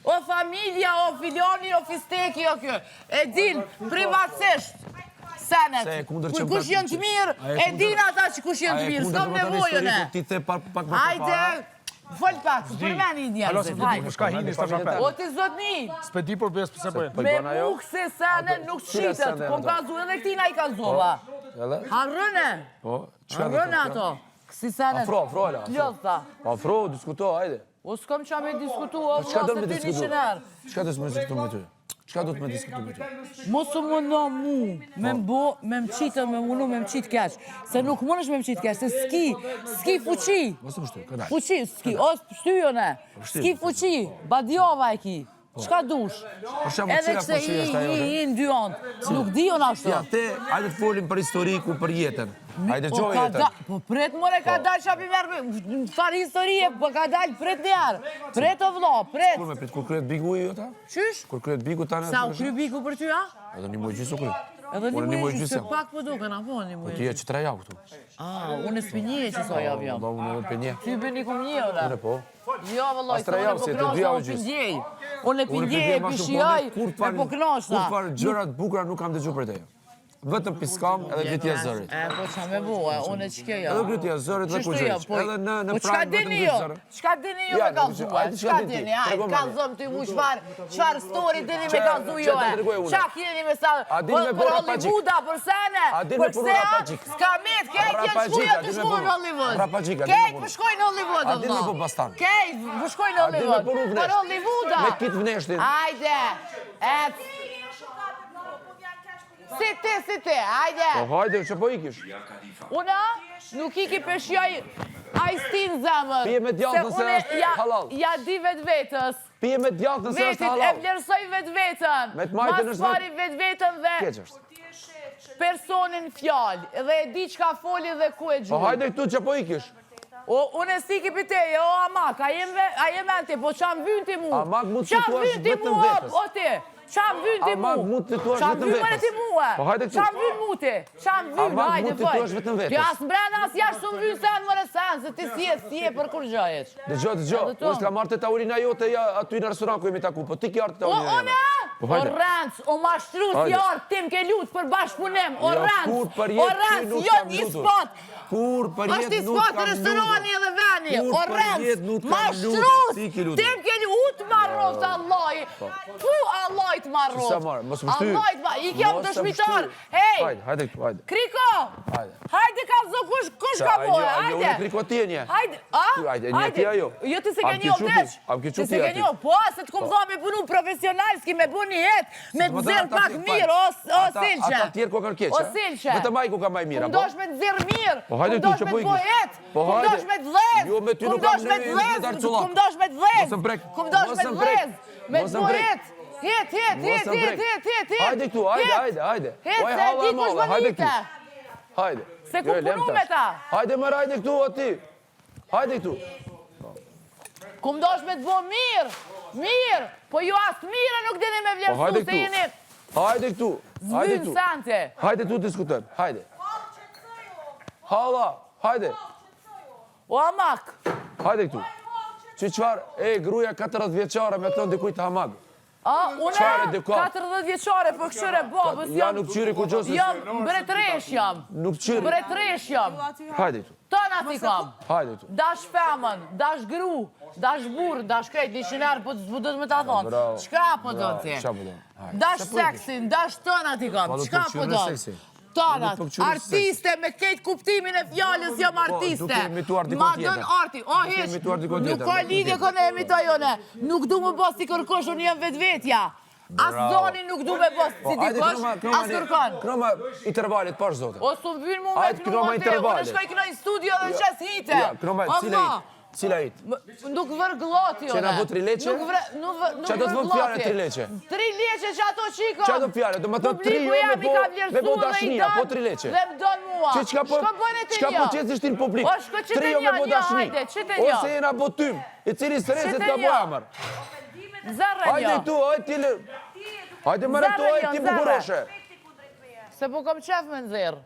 O familja, o filioni, o fisteki, o kjo. E din, privatësisht. Senet. Kur kush janë të mirë, e din ata që kush janë të mirë. S'kam nevojën e. Hajde, fol pak, përmeni njerëzit. O ti zotni. S'pe di për besë pëse bëjnë. Me muk se senet nuk qitet. Po ka zu edhe këtina i ka zova. Harrëne. Harrëne ato. Kësi senet. Afro, ala. Ljosta. Afro, diskuto, hajde. O s'kam qa me diskutu, o vla se ty një qener. Qka do të me diskutu me ty? Qka do të me diskutu me ty? Mosë më në mu, me mbo, me më qitë, me munu, me më qitë keq. Se nuk mund është me më qitë keq, se s'ki fuqi. Mosë më shtu, ka dalë. Fuqi, s'ki, o s'pështyjone. S'ki fuqi, badjova e ki. Qka dush? Edhe këse i në dy ondë. Nuk di on ashtu. Ja, te, hajde të folim për historiku, për jetën. Hajde gjoj jetën. Po pret more ka dalë shapi merë, farë historie, po ka dalë pret njerë. Pret o vlo, pret. Kur me prit, kur kryet bigu i jota? Qysh? Kur kryet bigu ta në... Sa u kry bigu për ty, a? Edhe një moj gjysë u kryet. Edhe një moj gjysë, se pak për duke, na po një moj gjysë. Ti e që tre javë këtu. Unë e s'pi një që so javë jam. Unë e për një. Ty bë një kum një, ora. Unë e po. Jo, vëlloj, se unë e po knoshta, unë pindjej. Unë e pindjej, e pishjoj, e po knoshta. Kur farë gjërat bukra nuk kam dëgju për teja. Vetëm piskam edhe gritja zërit. Po qa me bua, unë e qike jo. Edhe gritja zërit dhe kuqeq. Edhe në prajnë vetëm gritja zërit. Qka dini jo me kalzua? Qka dini? Ajë, kalzom të mu qfar story dini me kalzu jo e. Qa kjeni me sa... Për Hollywooda, për sene, për se s'ka met, kejt jenë shkuja të shkuja në Hollywood. Kejt për shkoj në Hollywood, Allah. Kejt për shkoj në Hollywood. Për Hollywooda. Me kitë vneshtin. Ajde, Si ti, hajde! Po hajde, që po ikish? Una nuk iki përshjoj ajstin zemër. Pije me djatën se është halal. Ja di vetë vetës. Pije me djatën se është halal. Vetit e vlerësoj vetë vetën. Me të majtën është Mas pari vetë vetën dhe keq është. personin fjallë. Dhe e di qka foli dhe ku e gjurë. Po hajde këtu që po ikish? Unë e si ki për teje, o Amak, a jem ente, po qam vynë ti mu. Amak mund të situash vetëm vetës. O ti, qam vynë ti mu. Amak mund të situash vetëm vetës. Po hajde këtu. Qam vynë mu ti, qam vynë, Amak hajde mund të situash vetëm vetës. Kjo as mbrena as jashtë shumë vynë sen, mëre sen, se ti si e për kur gjajet. Dëgjo, unë s'ka marrë të taurina jote aty në restoran ku jemi taku, po ti ki artë taurina jote. O rëndës, o mashtru si artë tim ke lutë për bashkëpunim, o rëndës, jo një spot. Kur për jetë nuk kam lutë. Është i spot restorani edhe veni, o rëndës, mashtru tim ke lutë, u të marrof të Allahi, pu Allahi të marrof. Allahi të marrof, i kjam dëshmitar, hej, hajde këtu, hajde. Kriko, hajde ka zë, kush ka bojë, hajde. Unë Kriko ti e nje. Hajde, a? Hajde, nje ti ajo. Jo ti se ke njo vdesh. Ti se ke njo, po, se të kom dha me punu profesional, s'ki me bu një jetë, me të zirë pak mirë, o Silqe. Ata tjerë ku kanë keqe. O Silqe. Vetëm ai ku ka maj mirë, apo? Kumdosh me të zirë mirë, kumdosh me të bojet, kumdosh me të dhez, kumdosh me të dhez, kumdosh me të dhez, kumdosh me të dhez, me të bojet. Het. Hajde këtu, hajde. Het, se ti kush bënite. Hajde. Se ku punu me ta. Hajde më rajde këtu ati. Hajde këtu. Kumdosh me të bo mirë, po ju asë mire nuk dini me vlerësu se jeni... Hajde këtu. Zvynë sante. Hajde tu diskutojmë, hajde. Hala, hajde. O Amak. Hajde këtu. Qëqfar, gruja 40 vjeqare me të ndikuj të Hamag. Une 40 vjeqare për këshyre babës ja nuk qyri ku gjosës. Jam bretresh jam. Nuk qyri. Bretresh jam. Hajde këtu. Tëna ti kam. Hajde këtu. Dash femën, dash gru, dash burë, dash krejt, dishinar, po të zbudët me ta thonë. Qka po do ti? Dash seksin, dash tëna ti kam. Qka po do? Tënat, artiste me ketë kuptimin e fjallës jam artiste. Ma dën arti, o heq, nuk ka lidhje këne emitojone. Nuk du më bës si kërkosh, unë jem vetvetja. As zoni nuk du me bës si dikosh, as kërkon. Kroma intervalit pash zote. O su më vynë mu me kënu më te, unë shkoj këna i studio dhe qes hite. Kroma, cila hit? Nuk vër gloti, që na vë trileqe? Që do të vëm fjale trileqe? Trileqe që ato qika. Që do fjale? Do më të tri jo me bo dashnia, po trileqe. Dhe më donë mua. Shko bëjnë e të një. Qka po qesisht në publik? Tri jo me bo dashni. Ose jena bo tym, i cili sreset ka bo amër. Zërë një. Hajde tu, hajde mërë tu, hajde ti bukureshe. Se po kom qef me nëzirë.